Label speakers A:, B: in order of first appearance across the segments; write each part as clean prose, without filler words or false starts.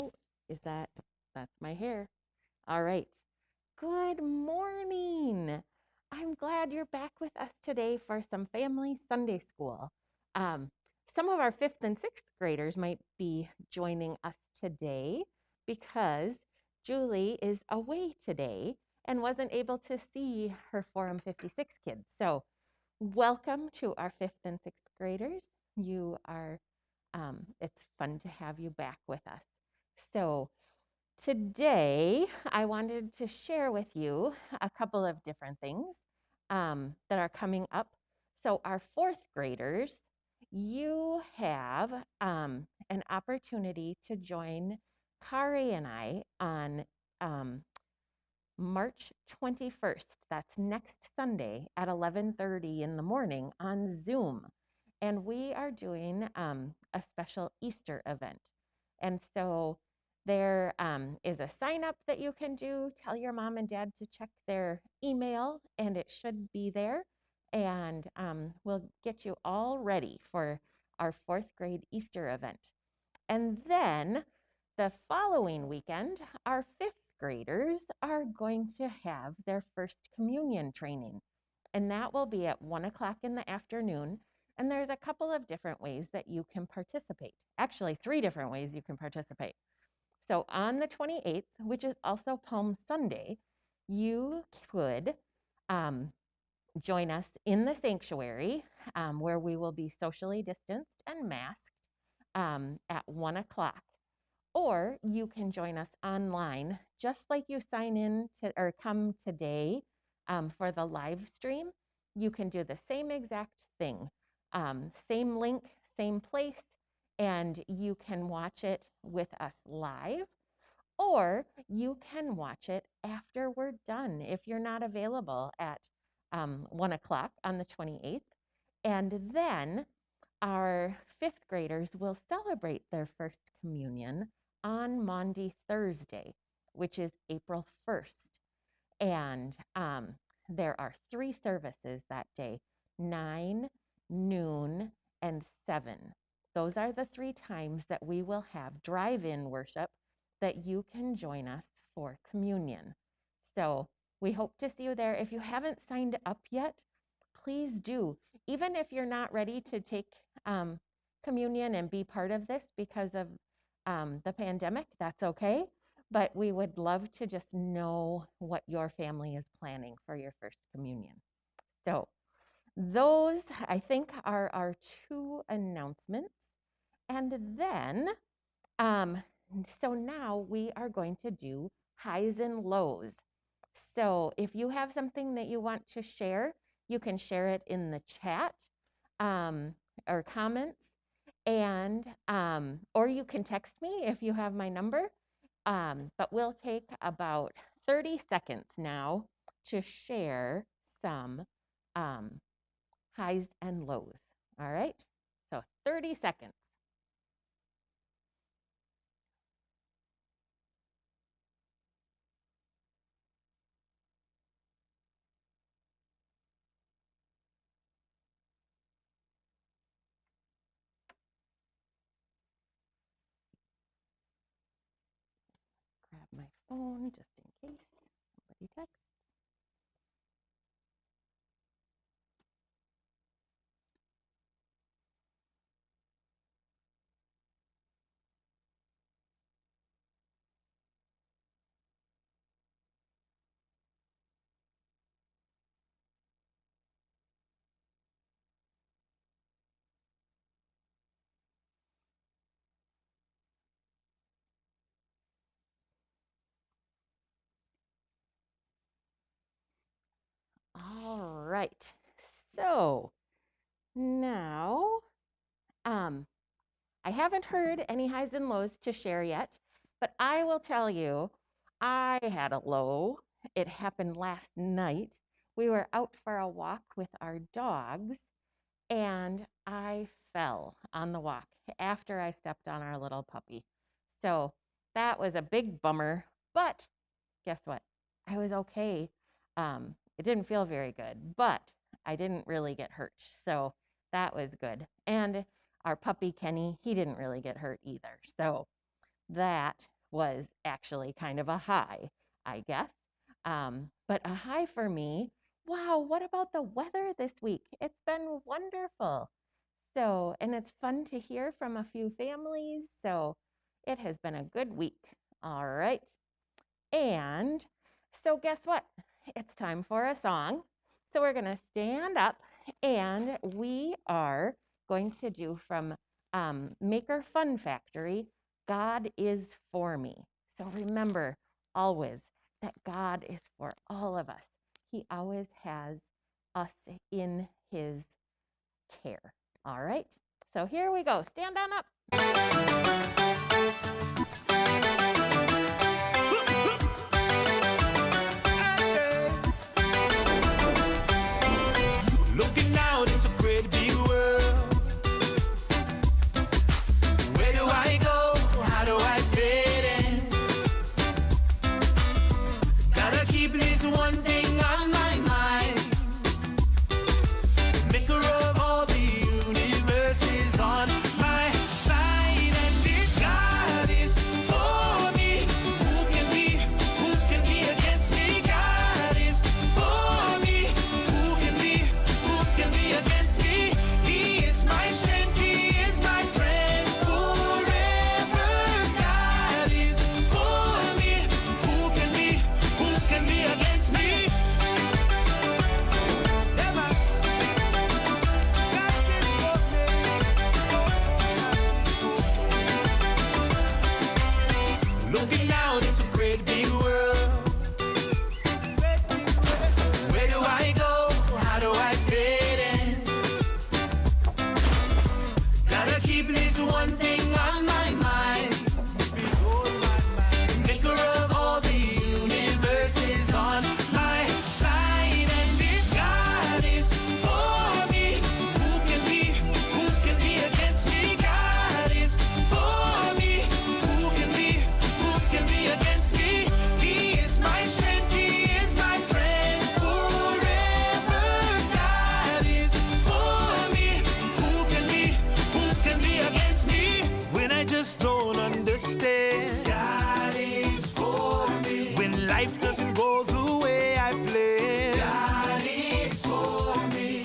A: Oh, that's my hair. All right. Good morning. I'm glad you're back with us today for some family Sunday school. Um, some of our fifth and sixth graders might be joining us today because Julie is away today and wasn't able to see her Forum 56 kids. So, welcome to our fifth and sixth graders. It's fun to have you back with us. So, today, I wanted to share with you a couple of different things that are coming up. So, our fourth graders, you have an opportunity to join Kari and I on um, March 21st. That's next Sunday at 11:30 in the morning on Zoom. And we are doing a special Easter event. And so there is a sign up that you can do. Tell your mom and dad to check their email, and it should be there. And we'll get you all ready for our fourth grade Easter event. And then the following weekend, our fifth graders are going to have their first communion training. And that will be at 1 o'clock in the afternoon. And there's a couple of different ways that you can participate. Actually, three different ways you can participate. So on the 28th, which is also Palm Sunday, you could um, join us in the sanctuary where we will be socially distanced and masked at 1 o'clock. Or you can join us online, just like you sign in to or come today for the live stream. You can do the same exact thing, same link, same place, and you can watch it with us live, or you can watch it after we're done if you're not available at 1 o'clock on the 28th. And then our fifth graders will celebrate their first communion on Maundy Thursday, which is April 1st. And there are three services that day: 9, noon, and 7. Those are the three times that we will have drive in worship that you can join us for communion. So we hope to see you there. If you haven't signed up yet, please do. Even if you're not ready to take communion and be part of this because of the pandemic, that's okay. But we would love to just know what your family is planning for your first communion. So, those I think are our two announcements. And then, um, so now we are going to do highs and lows. So if you have something that you want to share, you can share it in the chat um, or comments, and or you can text me if you have my number. But we'll take about 30 seconds now to share some um, highs and lows. All right, so 30 seconds. Grab my phone just in case somebody texts. All right, so now I haven't heard any highs and lows to share yet, but I will tell you, I had a low. It happened last night. We were out for a walk with our dogs, and I fell on the walk after I stepped on our little puppy. So that was a big bummer, but guess what? I was okay. It didn't feel very good, but I didn't really get hurt. So that was good. And our puppy, Kenny, he didn't really get hurt either. So that was actually kind of a high, I guess. But a high for me, wow, what about the weather this week? It's been wonderful. So, and it's fun to hear from a few families. So, it has been a good week. All right. And so, guess what? It's time for a song. So, we're going to stand up and we are going to do from Maker Fun Factory, God is for me. So, remember always that God is for all of us. He always has us in his care. All right. So, here we go. Stand on up.
B: Looking out, it's a great big world. Where do I go? How do I fit in? Gotta keep this one thing on my mind. Maker of all the universe is on my side. And if God is for me, who can be against me? God is for me, who can be against me? He is my strength, he is my friend forever. God is for me, who can be against me? Never. God is for me. Looking out, it's a great big world. Where do I go? How do I fit in? Gotta keep this one thing on my mind. Maker of all the universe is on my side. And if God is for me, who can be against me? God is for me, who can be against me? He is my strength, he is my friend forever. God is for me, who can be against me? When I just don't understand, God is for me. When life doesn't go the way I planned, God is for me.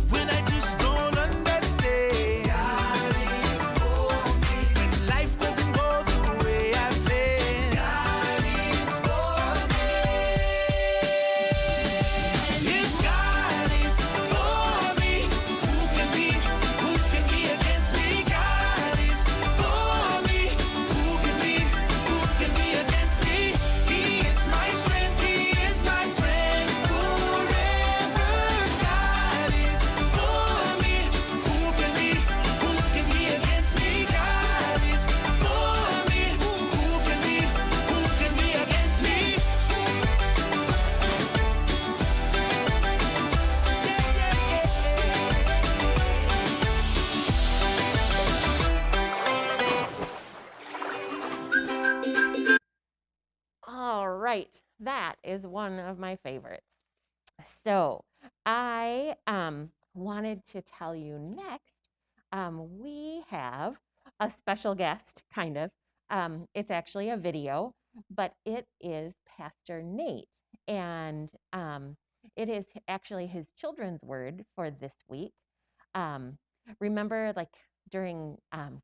B: When I just don't understand, God is for me. When life doesn't go the way I planned, God is for me. If God is for me, who can be against me? God is for me, who can be against me? He is my strength, he is my friend forever. God is for me, who can be against me? God is for me, who can be against me?
A: All right. That is one of my favorites. So I wanted to tell you next, we have a special guest, kind of. It's actually a video, but it is Pastor Nate. And it is actually his children's word for this week. Remember, like during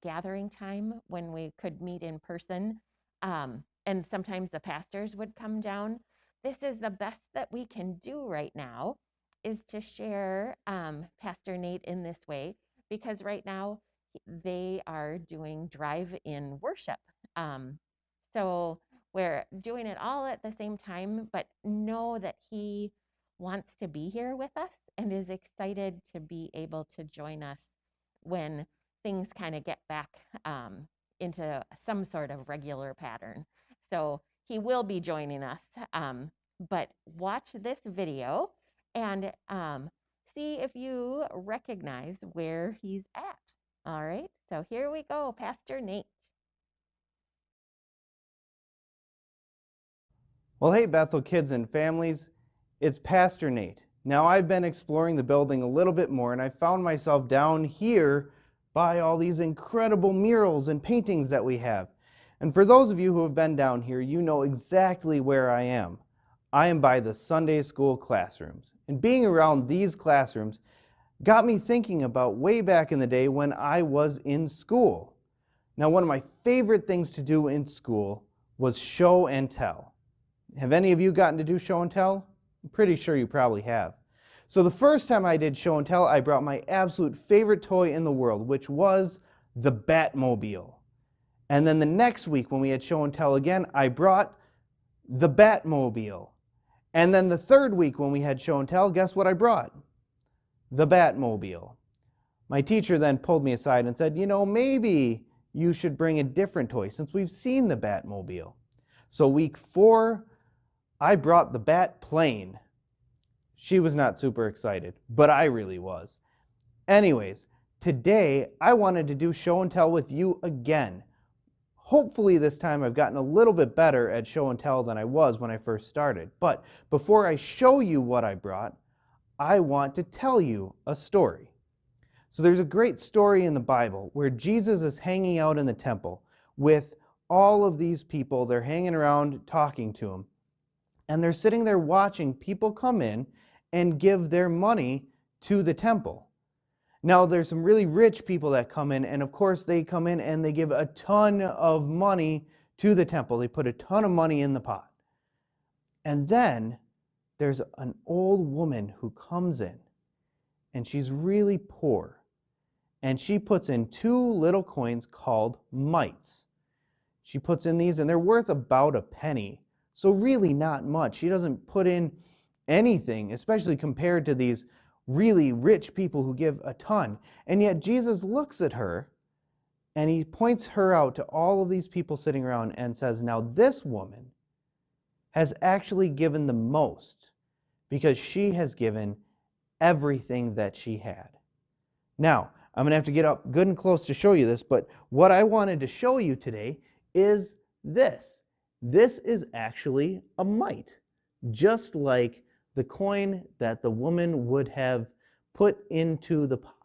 A: gathering time when we could meet in person, and sometimes the pastors would come down. This is the best that we can do right now, is to share Pastor Nate in this way, because right now they are doing drive-in worship. So we're doing it all at the same time, but know that he wants to be here with us and is excited to be able to join us when things kind of get back into some sort of regular pattern. So he will be joining us, but watch this video and see if you recognize where he's at. All right, so here we go, Pastor Nate.
C: Well, hey, Bethel kids and families, it's Pastor Nate. Now, I've been exploring the building a little bit more, and I found myself down here by all these incredible murals and paintings that we have. And for those of you who have been down here, you know exactly where I am. I am by the Sunday school classrooms. And being around these classrooms got me thinking about way back in the day when I was in school. Now, one of my favorite things to do in school was show and tell. Have any of you gotten to do show and tell? I'm pretty sure you probably have. So the first time I did show and tell, I brought my absolute favorite toy in the world, which was the Batmobile. And then the next week when we had show and tell again, I brought the Batmobile. And then the third week when we had show and tell, guess what I brought? The Batmobile. My teacher then pulled me aside and said, maybe you should bring a different toy since we've seen the Batmobile. So week 4, I brought the Bat plane. She was not super excited, but I really was. Anyways, today I wanted to do show and tell with you again. Hopefully this time I've gotten a little bit better at show and tell than I was when I first started. But before I show you what I brought, I want to tell you a story. So there's a great story in the Bible where Jesus is hanging out in the temple with all of these people. They're hanging around talking to him. And they're sitting there watching people come in and give their money to the temple. Now, there's some really rich people that come in, and of course they come in and they give a ton of money to the temple. They put a ton of money in the pot. And then there's an old woman who comes in, and she's really poor. And she puts in 2 little coins called mites. She puts in these, and they're worth about a penny. So really not much. She doesn't put in anything, especially compared to these really rich people who give a ton. And yet Jesus looks at her and he points her out to all of these people sitting around and says, now this woman has actually given the most because she has given everything that she had. Now, I'm going to have to get up good and close to show you this, but what I wanted to show you today is this. This is actually a mite, just like the coin that the woman would have put into the pot.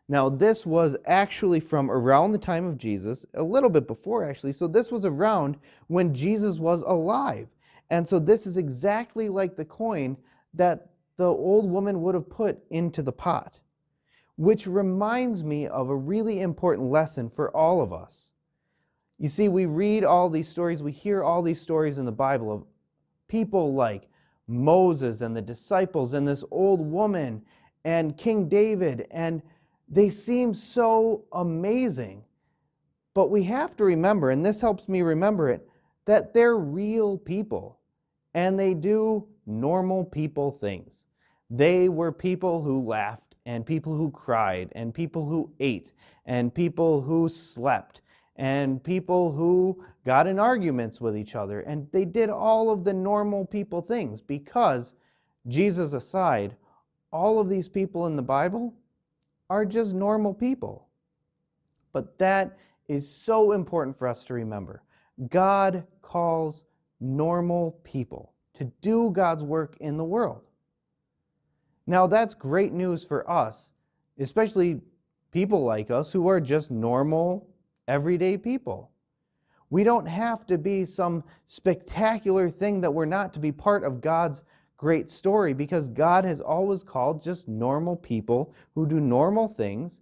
C: Now, this was actually from around the time of Jesus, a little bit before actually, so this was around when Jesus was alive. And so this is exactly like the coin that the old woman would have put into the pot, which reminds me of a really important lesson for all of us. You see, we read all these stories, we hear all these stories in the Bible of people like Moses and the disciples and this old woman and King David, and they seem so amazing. But we have to remember, and this helps me remember it, that they're real people and they do normal people things. They were people who laughed and people who cried and people who ate and people who slept and people who got in arguments with each other, and they did all of the normal people things because, Jesus aside, all of these people in the Bible are just normal people. But that is so important for us to remember. God calls normal people to do God's work in the world. Now, that's great news for us, especially people like us who are just normal, everyday people. We don't have to be some spectacular thing that we're not to be part of God's great story, because God has always called just normal people who do normal things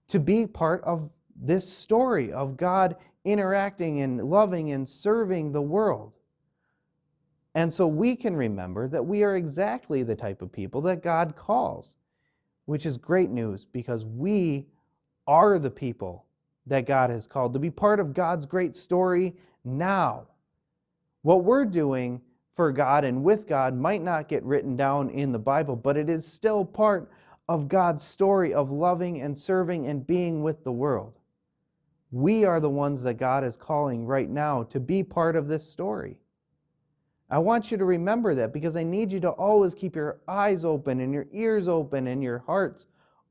C: to be part of this story of God interacting and loving and serving the world. And so we can remember that we are exactly the type of people that God calls, which is great news because we are the people that God has called to be part of God's great story now. What we're doing for God and with God might not get written down in the Bible, but it is still part of God's story of loving and serving and being with the world. We are the ones that God is calling right now to be part of this story. I want you to remember that because I need you to always keep your eyes open and your ears open and your hearts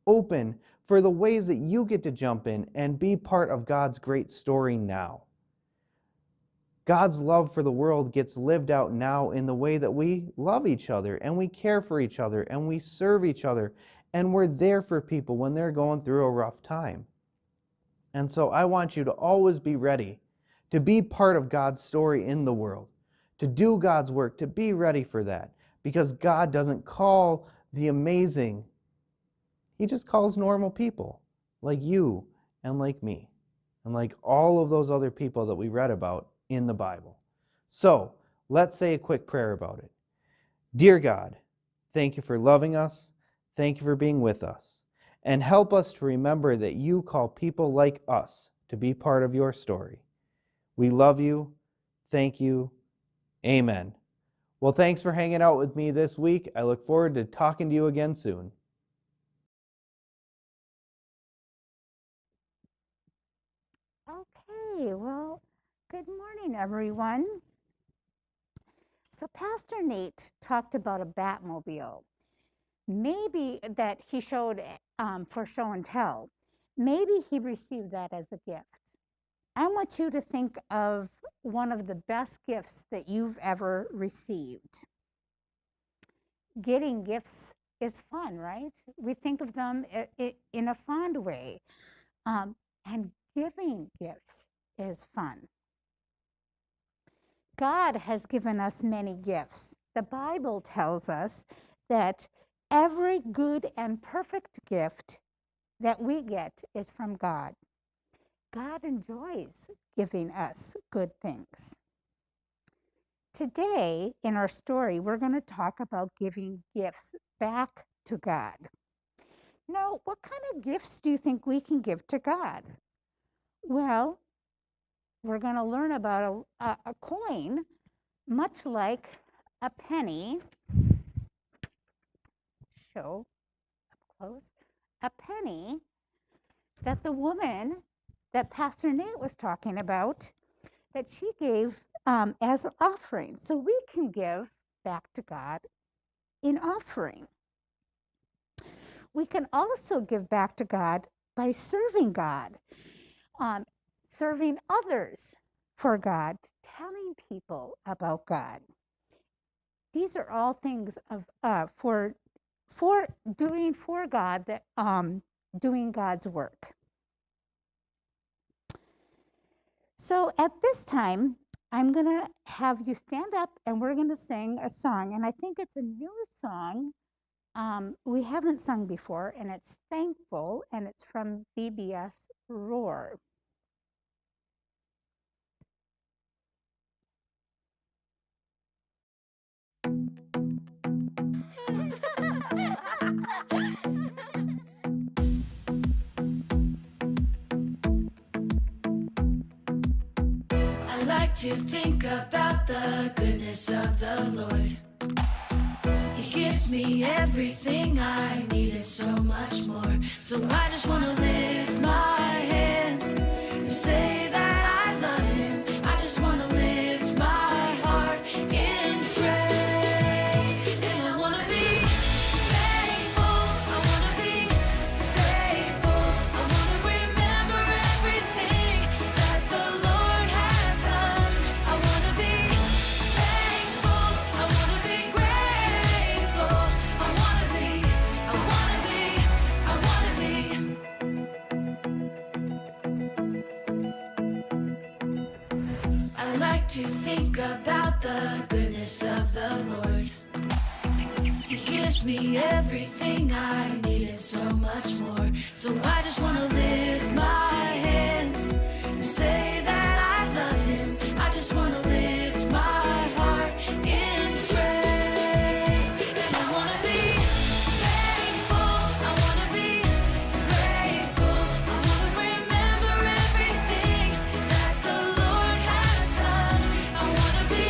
C: open for the ways that you get to jump in and be part of God's great story now. God's love for the world gets lived out now in the way that we love each other and we care for each other and we serve each other and we're there for people when they're going through a rough time. And so I want you to always be ready to be part of God's story in the world, to do God's work, to be ready for that. Because God doesn't call the amazing, He just calls normal people like you and like me and like all of those other people that we read about in the Bible. So let's say a quick prayer about it. Dear God, thank you for loving us. Thank you for being with us. And help us to remember that you call people like us to be part of your story. We love you. Thank you. Amen. Well, thanks for hanging out with me this week. I look forward to talking to you again soon.
D: Okay, well, good morning, everyone. So Pastor Nate talked about a Batmobile. Maybe that he showed for show and tell. Maybe he received that as a gift. I want you to think of one of the best gifts that you've ever received. Getting gifts is fun, right? We think of them in a fond way. And giving gifts is fun. God has given us many gifts. The Bible tells us that every good and perfect gift that we get is from God. God enjoys giving us good things. Today, in our story, we're going to talk about giving gifts back to God. Now, what kind of gifts do you think we can give to God? Well, we're going to learn about a coin, much like a penny. Show up close. A penny that the woman that Pastor Nate was talking about, that she gave as an offering. So we can give back to God in offering. We can also give back to God by serving God. Serving others for God, telling people about God. These are all things of for doing for God, that doing God's work. So at this time, I'm going to have you stand up and we're going to sing a song. And I think it's a new song we haven't sung before, and it's Thankful, and it's from VBS Roar.
B: I like to think about the goodness of the Lord. He gives me everything I need and so much more. So I just want to lift my hands and say that I love Him. I just want to lift my heart in praise. And I want to be thankful. I want to be grateful. I want to remember everything that the Lord has done. I want to be thankful. I want to be grateful. I want to be. I like to think about the goodness of the Lord. He gives me everything I need and so much more. So I just want to lift my hands and say that I love Him. I just want to lift my heart in praise. And I want to be thankful. I want to be grateful. I want to remember everything that the Lord has done. I want to be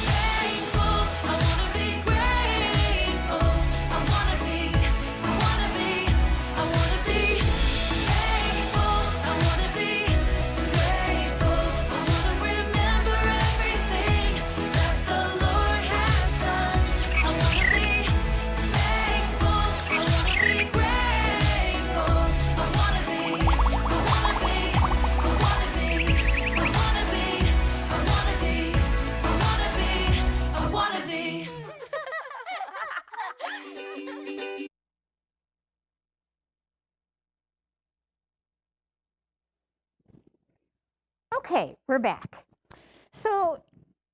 B: thankful. I want to be grateful. I want to be thankful. I want to be grateful. I
D: Okay, we're back. So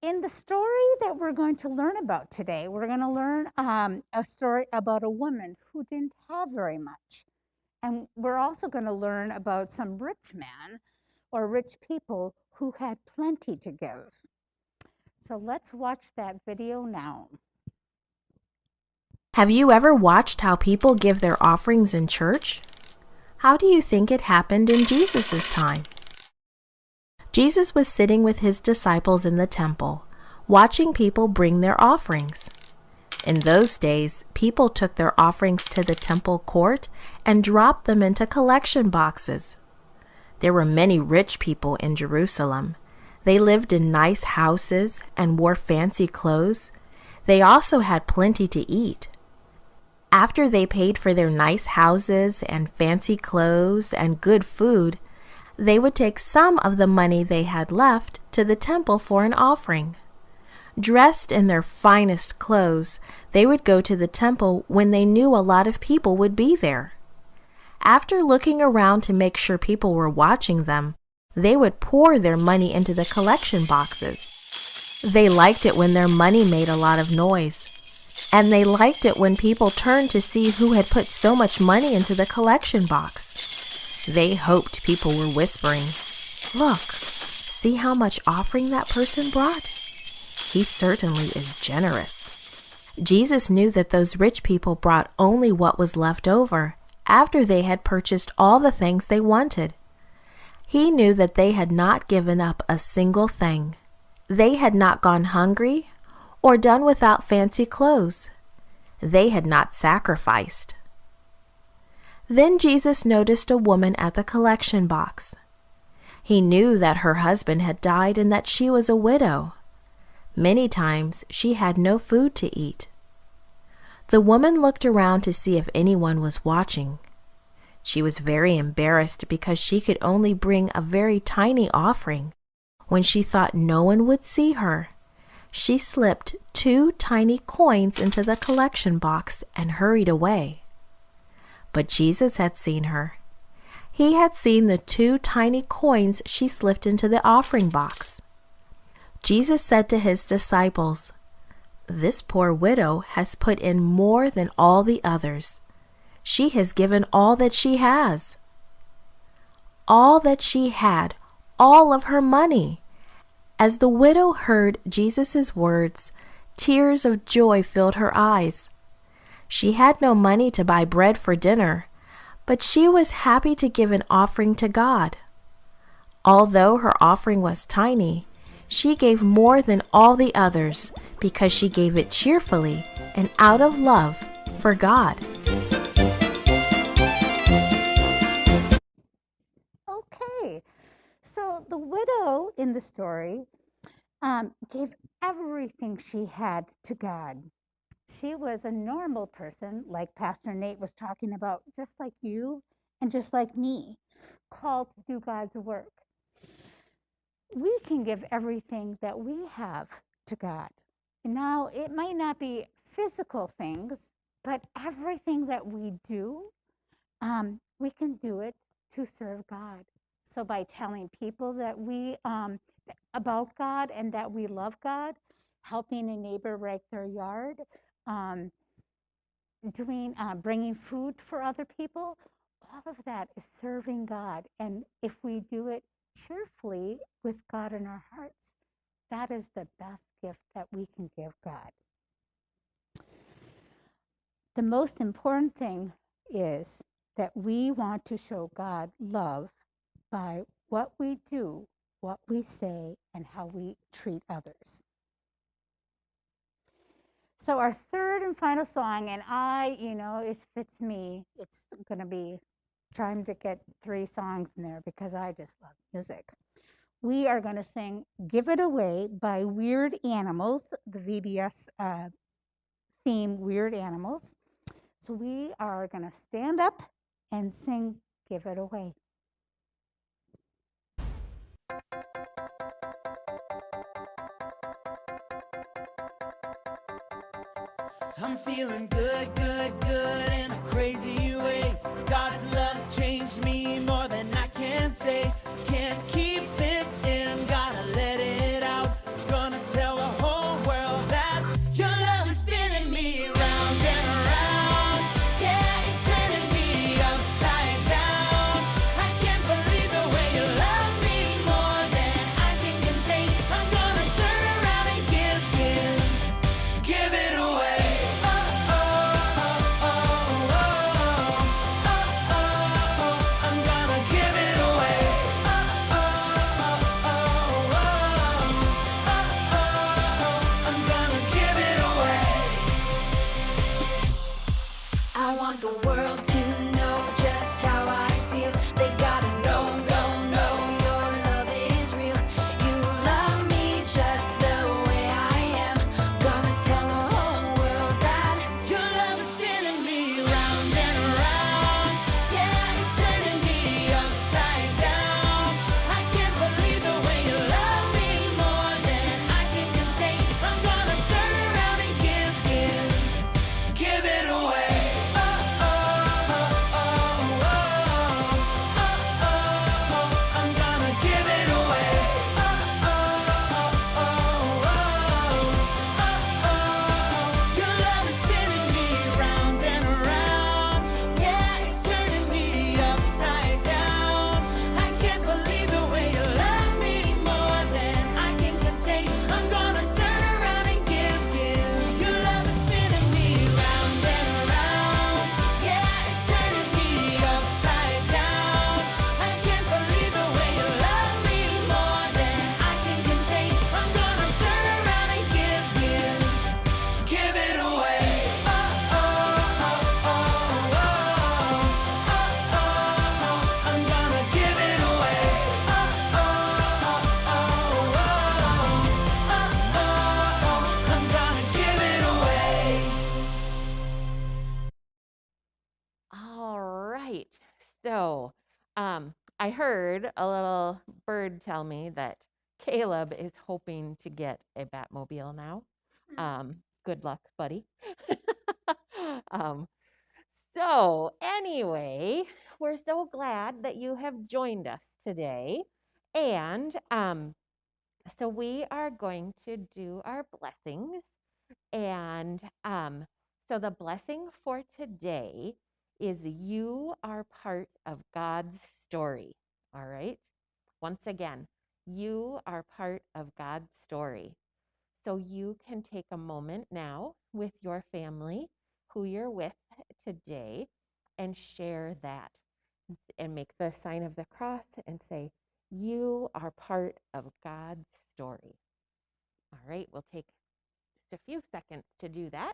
D: in the story that we're going to learn about today, we're going to learn a story about a woman who didn't have very much. And we're also going to learn about some rich man or rich people who had plenty to give. So let's watch that video now.
E: Have you ever watched how people give their offerings in church? How do you think it happened in Jesus' time? Jesus was sitting with his disciples in the temple, watching people bring their offerings. In those days, people took their offerings to the temple court and dropped them into collection boxes. There were many rich people in Jerusalem. They lived in nice houses and wore fancy clothes. They also had plenty to eat. After they paid for their nice houses and fancy clothes and good food, they would take some of the money they had left to the temple for an offering. Dressed in their finest clothes, they would go to the temple when they knew a lot of people would be there. After looking around to make sure people were watching them, they would pour their money into the collection boxes. They liked it when their money made a lot of noise. And they liked it when people turned to see who had put so much money into the collection box. They hoped people were whispering, "Look, see how much offering that person brought? He certainly is generous." Jesus knew that those rich people brought only what was left over after they had purchased all the things they wanted. He knew that they had not given up a single thing. They had not gone hungry or done without fancy clothes. They had not sacrificed. Then Jesus noticed a woman at the collection box. He knew that her husband had died and that she was a widow. Many times she had no food to eat. The woman looked around to see if anyone was watching. She was very embarrassed because she could only bring a very tiny offering. When she thought no one would see her, she slipped 2 tiny coins into the collection box and hurried away. But Jesus had seen her. He had seen the 2 tiny coins she slipped into the offering box. Jesus said to his disciples, "This poor widow has put in more than all the others. She has given all that she has." All that she had, all of her money. As the widow heard Jesus' words, tears of joy filled her eyes. She had no money to buy bread for dinner, but she was happy to give an offering to God. Although her offering was tiny, she gave more than all the others because she gave it cheerfully and out of love for God.
D: Okay, so the widow in the story gave everything she had to God. She was a normal person, like Pastor Nate was talking about, just like you and just like me, called to do God's work. We can give everything that we have to God. Now, it might not be physical things, but everything that we do, we can do it to serve God. So by telling people that we about God and that we love God, helping a neighbor rake their yard, bringing food for other people, all of that is serving God. And if we do it cheerfully with God in our hearts, that is the best gift that we can give God. The most important thing is that we want to show God love by what we do, what we say, and how we treat others. So our third and final song, and it fits me. It's going to be trying to get 3 songs in there because I just love music. We are going to sing Give It Away by Weird Animals, the VBS theme Weird Animals. So we are going to stand up and sing Give It Away.
B: I'm feeling good, good, good in a crazy way. God's love changed me more than I can say. Can't keep this in
A: So, I heard a little bird tell me that Caleb is hoping to get a Batmobile now. Good luck, buddy. um, so, anyway, we're so glad that you have joined us today. And so, we are going to do our blessings. And so, the blessing for today is you are part of God's story. All right. Once again, you are part of God's story. So you can take a moment now with your family, who you're with today, and share that and make the sign of the cross and say, you are part of God's story. All right, we'll take just a few seconds to do that.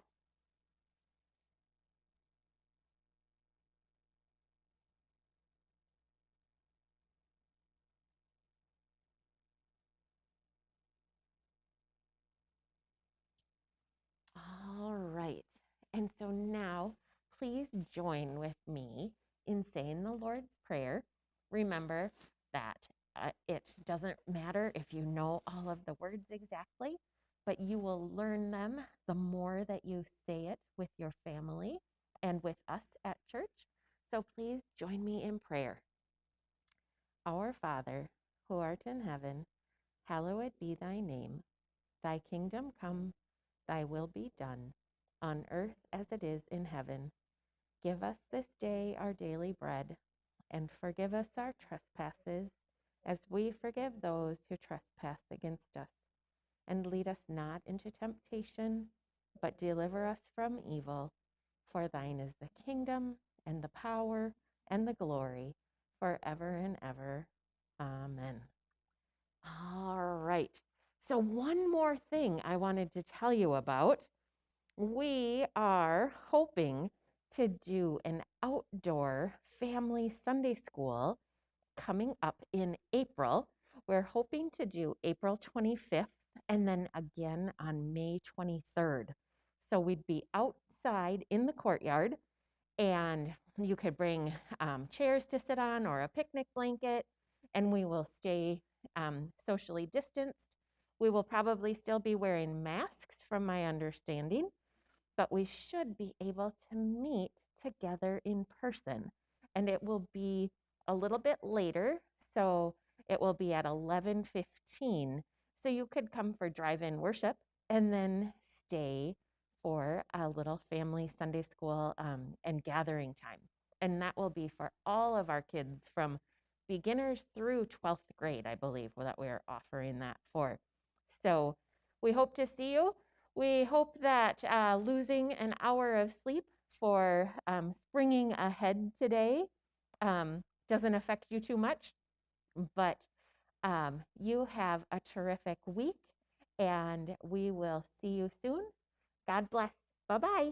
A: All right. And so now, please join with me in saying the Lord's Prayer. Remember that it doesn't matter if you know all of the words exactly, but you will learn them the more that you say it with your family and with us at church. So please join me in prayer. Our Father, who art in heaven, hallowed be thy name. Thy kingdom come, thy will be done, on earth as it is in heaven. Give us this day our daily bread, and forgive us our trespasses, as we forgive those who trespass against us. And lead us not into temptation, but deliver us from evil. For thine is the kingdom, and the power, and the glory, forever and ever. Amen. All right. So, one more thing I wanted to tell you about. We are hoping to do an outdoor family Sunday school coming up in April. We're hoping to do April 25th and then again on May 23rd. So, we'd be outside in the courtyard, and you could bring chairs to sit on or a picnic blanket, and we will stay socially distanced. We will probably still be wearing masks, from my understanding, but we should be able to meet together in person. And it will be a little bit later, so it will be at 11:15. So you could come for drive-in worship and then stay for a little family Sunday school and gathering time. And that will be for all of our kids from beginners through 12th grade, I believe, that we're offering that for. So we hope to see you. We hope that losing an hour of sleep for springing ahead today doesn't affect you too much, but you have a terrific week, and we will see you soon. God bless. Bye-bye.